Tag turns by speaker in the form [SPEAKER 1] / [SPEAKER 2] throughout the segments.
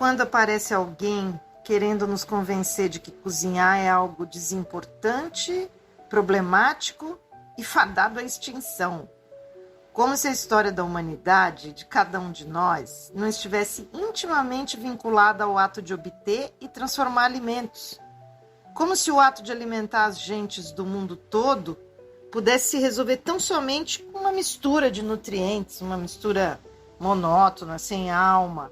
[SPEAKER 1] quando aparece alguém querendo nos convencer de que cozinhar é algo desimportante, problemático e fadado à extinção. Como se a história da humanidade, de cada um de nós, não estivesse intimamente vinculada ao ato de obter e transformar alimentos. Como se o ato de alimentar as gentes do mundo todo pudesse se resolver tão somente com uma mistura de nutrientes, uma mistura monótona, sem alma.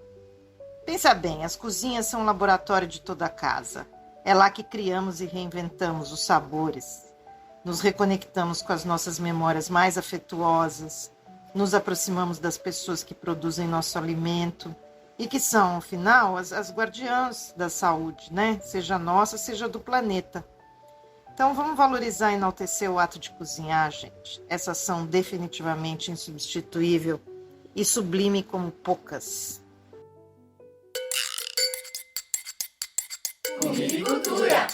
[SPEAKER 1] Pensa bem, as cozinhas são um laboratório de toda a casa. É lá que criamos e reinventamos os sabores. Nos reconectamos com as nossas memórias mais afetuosas, nos aproximamos das pessoas que produzem nosso alimento e que são, afinal, as guardiãs da saúde, né? Seja nossa, seja do planeta. Então vamos valorizar e enaltecer o ato de cozinhar, gente. Essa ação definitivamente insubstituível e sublime como poucas.
[SPEAKER 2] Comida e cultura.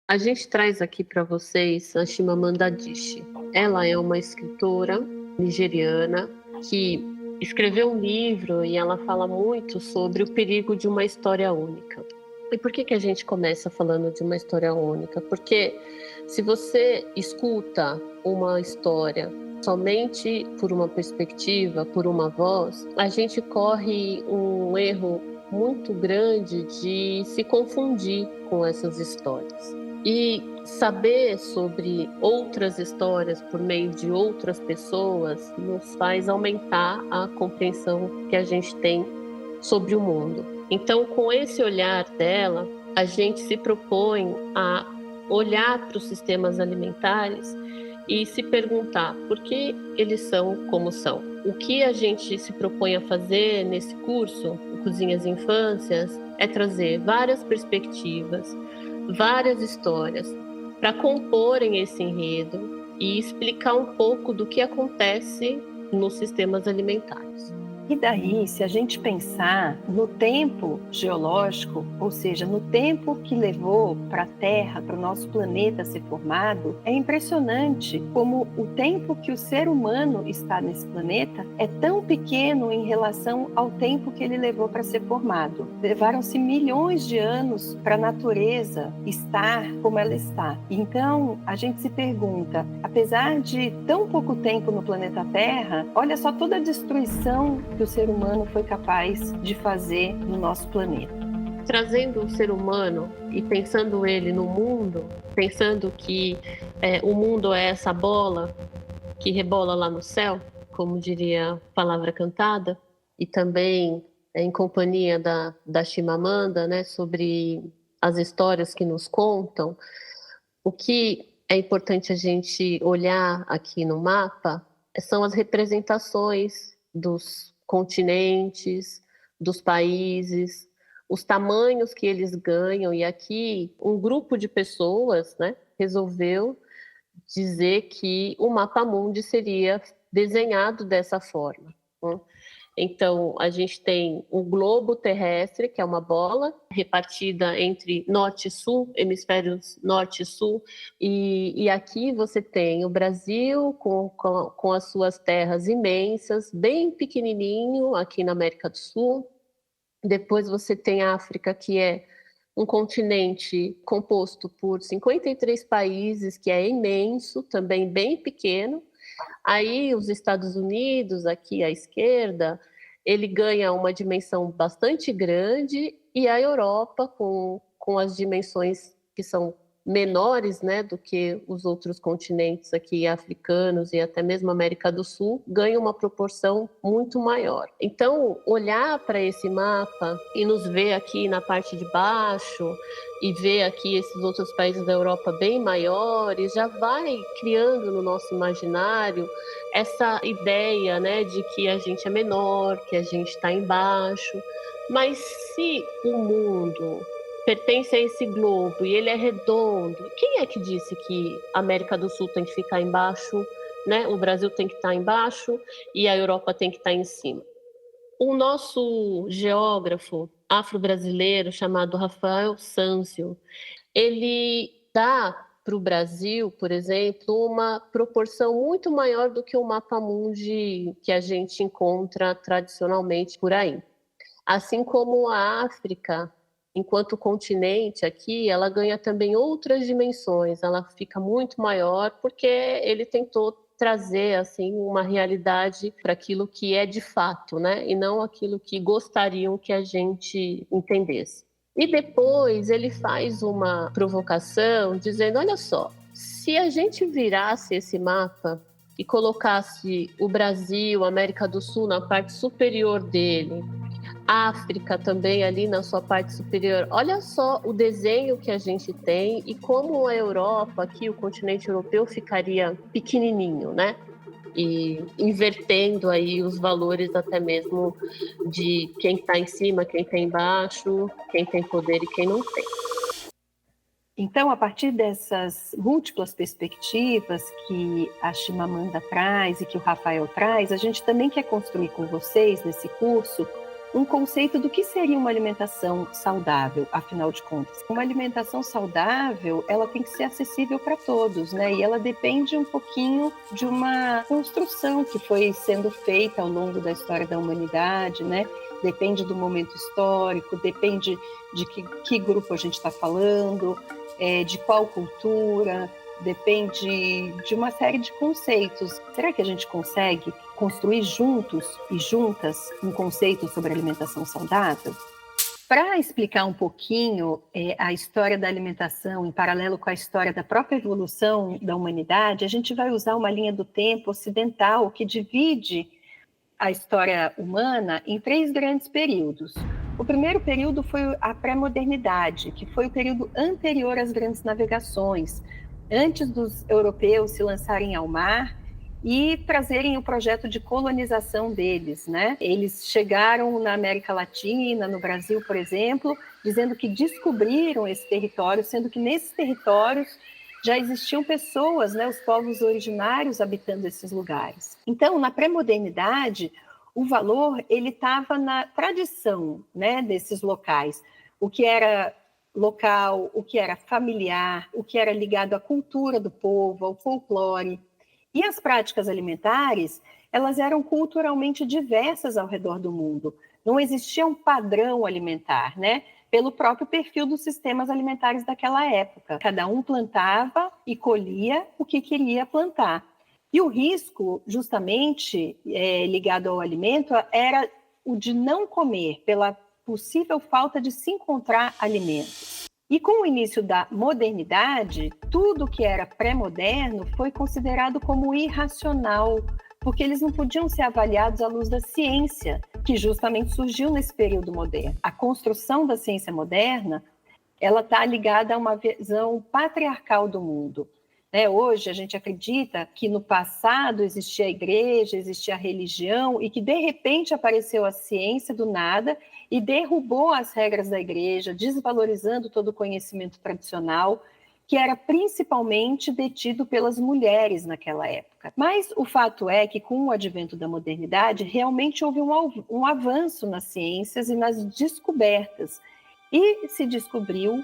[SPEAKER 3] A gente traz aqui para vocês a Chimamanda Adichie. Ela é uma escritora nigeriana que escreveu um livro e ela fala muito sobre o perigo de uma história única. E por que a gente começa falando de uma história única? Porque se você escuta uma história somente por uma perspectiva, por uma voz, a gente corre um erro muito grande de se confundir com essas histórias. E saber sobre outras histórias por meio de outras pessoas nos faz aumentar a compreensão que a gente tem sobre o mundo. Então, com esse olhar dela, a gente se propõe a olhar para os sistemas alimentares e se perguntar por que eles são como são. O que a gente se propõe a fazer nesse curso, Cozinhas e Infâncias, é trazer várias perspectivas, várias histórias para comporem esse enredo e explicar um pouco do que acontece nos sistemas alimentares.
[SPEAKER 4] E daí, se a gente pensar no tempo geológico, ou seja, no tempo que levou para a Terra, para o nosso planeta ser formado, é impressionante como o tempo que o ser humano está nesse planeta é tão pequeno em relação ao tempo que ele levou para ser formado. Levaram-se milhões de anos para a natureza estar como ela está. Então, a gente se pergunta, apesar de tão pouco tempo no planeta Terra, olha só toda a destruição que o ser humano foi capaz de fazer no nosso planeta.
[SPEAKER 3] Trazendo o ser humano e pensando ele no mundo, pensando que o mundo é essa bola que rebola lá no céu, como diria a palavra cantada, e também em companhia da Chimamanda, né, sobre as histórias que nos contam, o que é importante a gente olhar aqui no mapa são as representações dos continentes, dos países, os tamanhos que eles ganham. E aqui um grupo de pessoas, né, resolveu dizer que o mapa mundi seria desenhado dessa forma, né? Então, a gente tem um globo terrestre, que é uma bola, repartida entre norte e sul, hemisférios norte e sul, e aqui você tem o Brasil com as suas terras imensas, bem pequenininho, aqui na América do Sul. Depois você tem a África, que é um continente composto por 53 países, que é imenso, também bem pequeno. Aí os Estados Unidos, aqui à esquerda, ele ganha uma dimensão bastante grande, e a Europa, com as dimensões que são menores, né, do que os outros continentes aqui africanos e até mesmo América do Sul, ganha uma proporção muito maior. Então, olhar para esse mapa e nos ver aqui na parte de baixo e ver aqui esses outros países da Europa bem maiores, já vai criando no nosso imaginário essa ideia, né, de que a gente é menor, que a gente está embaixo. Mas se o mundo pertence a esse globo e ele é redondo, quem é que disse que a América do Sul tem que ficar embaixo, né? O Brasil tem que estar embaixo e a Europa tem que estar em cima? O nosso geógrafo afro-brasileiro chamado Rafael Sanzio, ele dá para o Brasil, por exemplo, uma proporção muito maior do que o mapa mundi que a gente encontra tradicionalmente por aí. Assim como a África, enquanto continente aqui, ela ganha também outras dimensões, ela fica muito maior porque ele tentou trazer assim uma realidade para aquilo que é de fato, né? E não aquilo que gostariam que a gente entendesse. E depois ele faz uma provocação dizendo, olha só, se a gente virasse esse mapa e colocasse o Brasil, a América do Sul na parte superior dele, África também ali na sua parte superior. Olha só o desenho que a gente tem e como a Europa, aqui o continente europeu, ficaria pequenininho, né? E invertendo aí os valores até mesmo de quem está em cima, quem está embaixo, quem tem poder e quem não tem.
[SPEAKER 4] Então, a partir dessas múltiplas perspectivas que a Chimamanda traz e que o Rafael traz, a gente também quer construir com vocês, nesse curso, um conceito do que seria uma alimentação saudável, afinal de contas. Uma alimentação saudável, ela tem que ser acessível para todos, né? E ela depende um pouquinho de uma construção que foi sendo feita ao longo da história da humanidade, né? Depende do momento histórico, depende de que grupo a gente está falando, de qual cultura, depende de uma série de conceitos. Será que a gente consegue construir juntos e juntas um conceito sobre alimentação saudável? Para explicar um pouquinho a história da alimentação em paralelo com a história da própria evolução da humanidade, a gente vai usar uma linha do tempo ocidental que divide a história humana em 3 grandes períodos. O primeiro período foi a pré-modernidade, que foi o período anterior às grandes navegações, antes dos europeus se lançarem ao mar e trazerem o projeto de colonização deles, né? Eles chegaram na América Latina, no Brasil, por exemplo, dizendo que descobriram esse território, sendo que nesses territórios já existiam pessoas, né, os povos originários habitando esses lugares. Então, na pré-modernidade, o valor ele estava na tradição, né, desses locais, o que era local, o que era familiar, o que era ligado à cultura do povo, ao folclore. E as práticas alimentares, elas eram culturalmente diversas ao redor do mundo. Não existia um padrão alimentar, né? Pelo próprio perfil dos sistemas alimentares daquela época. Cada um plantava e colhia o que queria plantar. E o risco, justamente ligado ao alimento, era o de não comer, pela possível falta de se encontrar alimentos. E com o início da modernidade, tudo que era pré-moderno foi considerado como irracional, porque eles não podiam ser avaliados à luz da ciência, que justamente surgiu nesse período moderno. A construção da ciência moderna, ela está ligada a uma visão patriarcal do mundo. Hoje, a gente acredita que no passado existia a igreja, existia a religião, e que, de repente, apareceu a ciência do nada e derrubou as regras da igreja, desvalorizando todo o conhecimento tradicional, que era principalmente detido pelas mulheres naquela época. Mas o fato é que, com o advento da modernidade, realmente houve um avanço nas ciências e nas descobertas, e se descobriu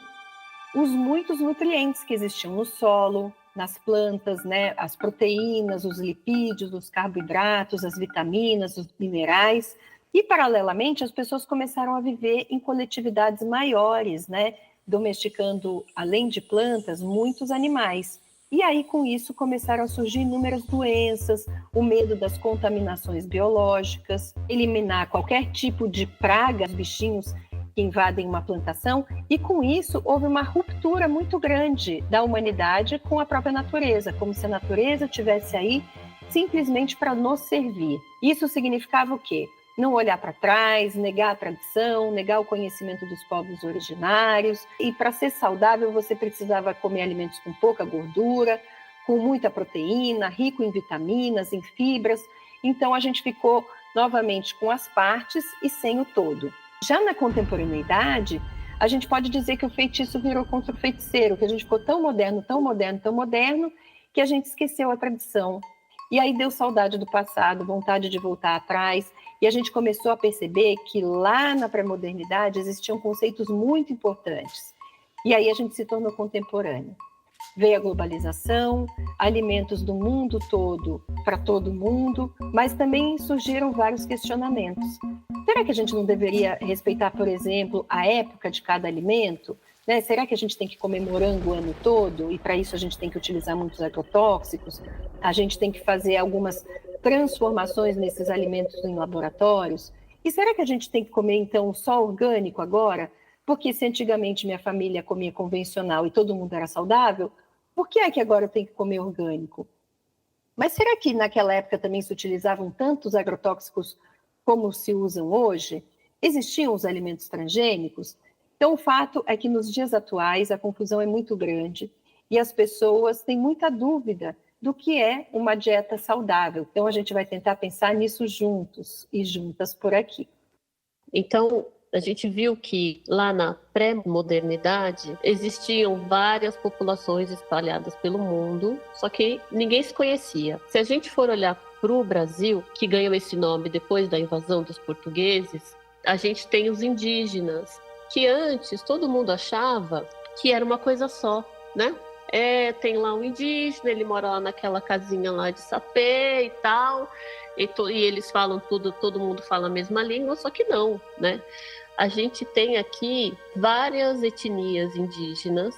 [SPEAKER 4] os muitos nutrientes que existiam no solo, nas plantas, né? As proteínas, os lipídios, os carboidratos, as vitaminas, os minerais. E, paralelamente, as pessoas começaram a viver em coletividades maiores, né? Domesticando, além de plantas, muitos animais. E aí, com isso, começaram a surgir inúmeras doenças, o medo das contaminações biológicas, eliminar qualquer tipo de praga, bichinhos que invadem uma plantação, e com isso houve uma ruptura muito grande da humanidade com a própria natureza, como se a natureza estivesse aí simplesmente para nos servir. Isso significava o quê? Não olhar para trás, negar a tradição, negar o conhecimento dos povos originários. E para ser saudável, você precisava comer alimentos com pouca gordura, com muita proteína, rico em vitaminas, em fibras. Então, a gente ficou novamente com as partes e sem o todo. Já na contemporaneidade, a gente pode dizer que o feitiço virou contra o feiticeiro, que a gente ficou tão moderno, tão moderno, tão moderno, que a gente esqueceu a tradição. E aí deu saudade do passado, vontade de voltar atrás, e a gente começou a perceber que lá na pré-modernidade existiam conceitos muito importantes. E aí a gente se tornou contemporâneo. Veio a globalização, alimentos do mundo todo para todo mundo, mas também surgiram vários questionamentos. Será que a gente não deveria respeitar, por exemplo, a época de cada alimento? Né? Será que a gente tem que comer morango o ano todo? E para isso a gente tem que utilizar muitos agrotóxicos? A gente tem que fazer algumas transformações nesses alimentos em laboratórios? E será que a gente tem que comer, então, só orgânico agora? Porque se antigamente minha família comia convencional e todo mundo era saudável, por que é que agora eu tenho que comer orgânico? Mas será que naquela época também se utilizavam tantos agrotóxicos como se usam hoje? Existiam os alimentos transgênicos? Então, o fato é que nos dias atuais a confusão é muito grande e as pessoas têm muita dúvida do que é uma dieta saudável. Então, a gente vai tentar pensar nisso juntos e juntas por aqui.
[SPEAKER 3] Então, a gente viu que lá na pré-modernidade existiam várias populações espalhadas pelo mundo, só que ninguém se conhecia. Se a gente for olhar para o Brasil, que ganhou esse nome depois da invasão dos portugueses, a gente tem os indígenas, que antes todo mundo achava que era uma coisa só, né? Tem lá um indígena, ele mora lá naquela casinha lá de sapê e tal, e eles falam tudo, todo mundo fala a mesma língua, só que não, né? A gente tem aqui várias etnias indígenas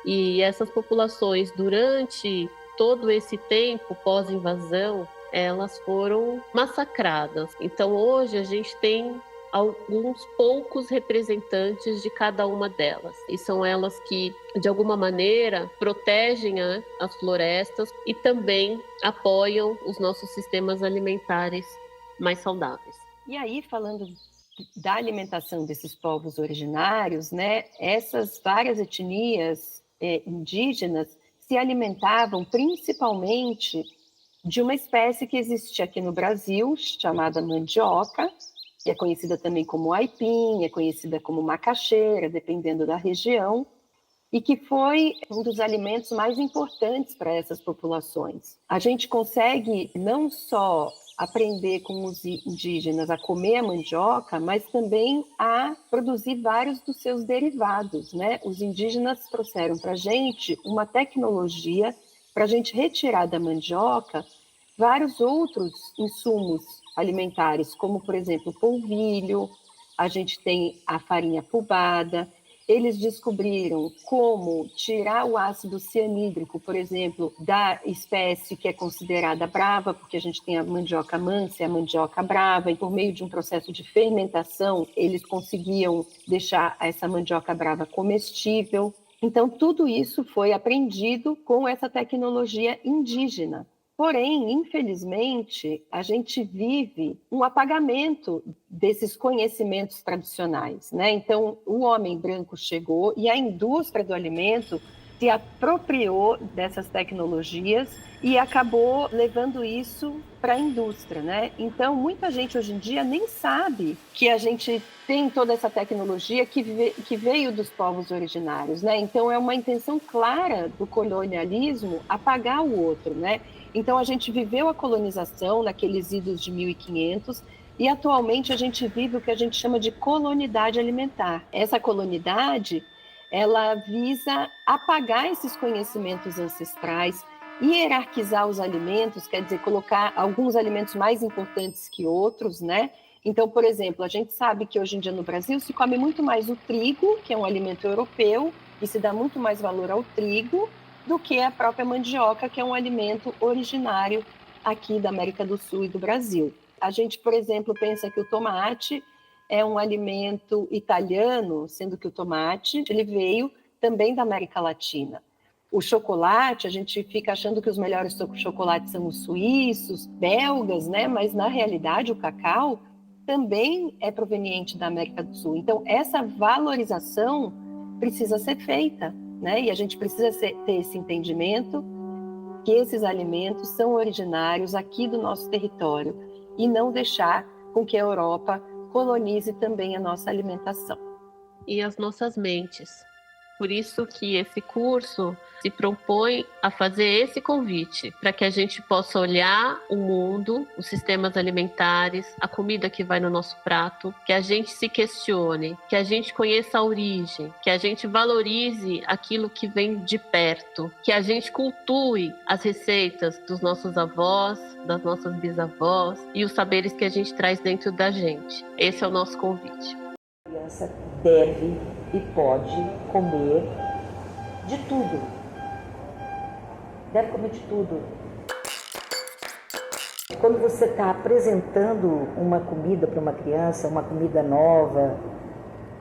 [SPEAKER 3] e essas populações, durante todo esse tempo pós-invasão, elas foram massacradas. Então, hoje a gente tem alguns poucos representantes de cada uma delas. E são elas que, de alguma maneira, protegem as florestas e também apoiam os nossos sistemas alimentares mais saudáveis.
[SPEAKER 4] E aí, falando da alimentação desses povos originários, né, essas várias etnias indígenas se alimentavam principalmente de uma espécie que existe aqui no Brasil, chamada mandioca, que é conhecida também como aipim, é conhecida como macaxeira, dependendo da região, e que foi um dos alimentos mais importantes para essas populações. A gente consegue não só aprender com os indígenas a comer a mandioca, mas também a produzir vários dos seus derivados, né? Os indígenas trouxeram para a gente uma tecnologia para a gente retirar da mandioca vários outros insumos alimentares, como, por exemplo, o polvilho, a gente tem a farinha pubada. Eles descobriram como tirar o ácido cianídrico, por exemplo, da espécie que é considerada brava, porque a gente tem a mandioca mansa e a mandioca brava, e por meio de um processo de fermentação, eles conseguiam deixar essa mandioca brava comestível. Então, tudo isso foi aprendido com essa tecnologia indígena. Porém, infelizmente, a gente vive um apagamento desses conhecimentos tradicionais, né? Então, o homem branco chegou e a indústria do alimento se apropriou dessas tecnologias e acabou levando isso para a indústria, né? Então, muita gente hoje em dia nem sabe que a gente tem toda essa tecnologia que veio dos povos originários, né? Então, é uma intenção clara do colonialismo apagar o outro, né? Então, a gente viveu a colonização naqueles idos de 1500 e, atualmente, a gente vive o que a gente chama de colonidade alimentar. Essa colonidade, ela visa apagar esses conhecimentos ancestrais, hierarquizar os alimentos, quer dizer, colocar alguns alimentos mais importantes que outros, né? Então, por exemplo, a gente sabe que hoje em dia no Brasil se come muito mais o trigo, que é um alimento europeu, e se dá muito mais valor ao trigo, do que a própria mandioca, que é um alimento originário aqui da América do Sul e do Brasil. A gente, por exemplo, pensa que o tomate é um alimento italiano, sendo que o tomate ele veio também da América Latina. O chocolate, a gente fica achando que os melhores chocolates são os suíços, belgas, né? Mas, na realidade, o cacau também é proveniente da América do Sul. Então, essa valorização precisa ser feita, né? E a gente precisa ter esse entendimento que esses alimentos são originários aqui do nosso território e não deixar com que a Europa colonize também a nossa alimentação.
[SPEAKER 3] E as nossas mentes. Por isso que esse curso se propõe a fazer esse convite, para que a gente possa olhar o mundo, os sistemas alimentares, a comida que vai no nosso prato, que a gente se questione, que a gente conheça a origem, que a gente valorize aquilo que vem de perto, que a gente cultue as receitas dos nossos avós, das nossas bisavós e os saberes que a gente traz dentro da gente. Esse é o nosso convite.
[SPEAKER 2] A criança deve e pode comer de tudo. Deve comer de tudo. Quando você está apresentando uma comida para uma criança, uma comida nova,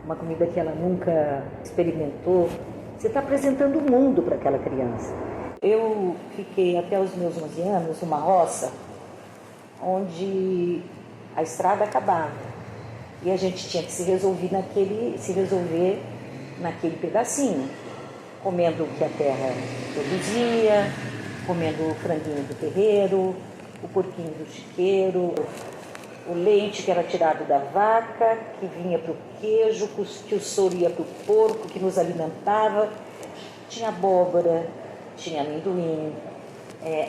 [SPEAKER 2] uma comida que ela nunca experimentou, você está apresentando o mundo para aquela criança. Eu fiquei até os meus 11 anos numa roça onde a estrada acabava e a gente tinha que se resolver naquele pedacinho, comendo o que a terra produzia, comendo o franguinho do terreiro, o porquinho do chiqueiro, o leite que era tirado da vaca, que vinha para o queijo, que o soro ia para o porco, que nos alimentava. Tinha abóbora, tinha amendoim,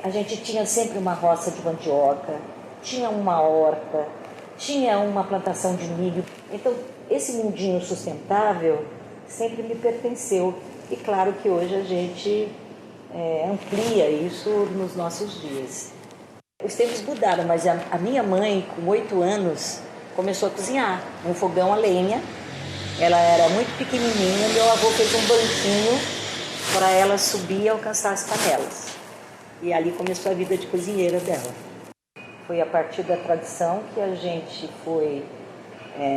[SPEAKER 2] a gente tinha sempre uma roça de mandioca, tinha uma horta, tinha uma plantação de milho. Então, esse mundinho sustentável sempre me pertenceu. E claro que hoje a gente amplia isso nos nossos dias. Os tempos mudaram, mas a minha mãe, com 8 anos, começou a cozinhar num fogão a lenha. Ela era muito pequenininha, meu avô fez um banquinho para ela subir e alcançar as panelas. E ali começou a vida de cozinheira dela. Foi a partir da tradição que a gente foi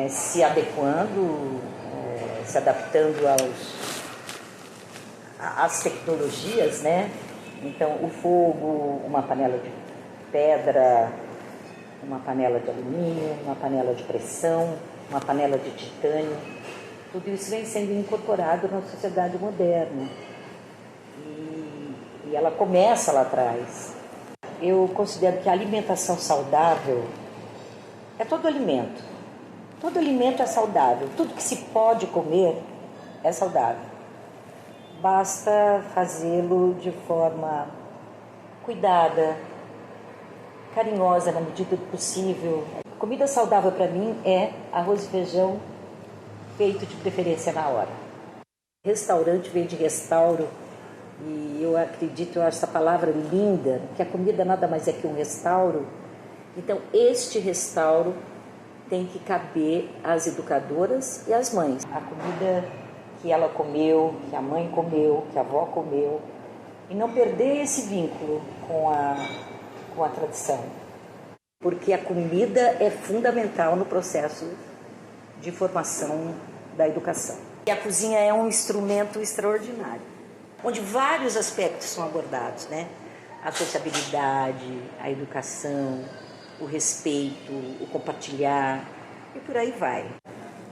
[SPEAKER 2] se adequando, se adaptando às tecnologias, né? Então, o fogo, uma panela de pedra, uma panela de alumínio, uma panela de pressão, uma panela de titânio, tudo isso vem sendo incorporado na sociedade moderna. E ela começa lá atrás. Eu considero que a alimentação saudável é todo alimento. Todo alimento é saudável. Tudo que se pode comer é saudável. Basta fazê-lo de forma cuidada, carinhosa na medida do possível. Comida saudável para mim é arroz e feijão feito de preferência na hora. Restaurante vem de restauro e eu acho essa palavra linda, que a comida nada mais é que um restauro. Então este restauro tem que caber às educadoras e às mães. A comida que ela comeu, que a mãe comeu, que a avó comeu, e não perder esse vínculo com a tradição. Porque a comida é fundamental no processo de formação da educação. E a cozinha é um instrumento extraordinário, onde vários aspectos são abordados, né? A sociabilidade, a educação, o respeito, o compartilhar, e por aí vai.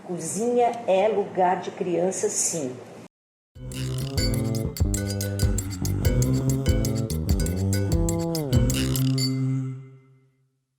[SPEAKER 2] Cozinha é lugar de criança, sim.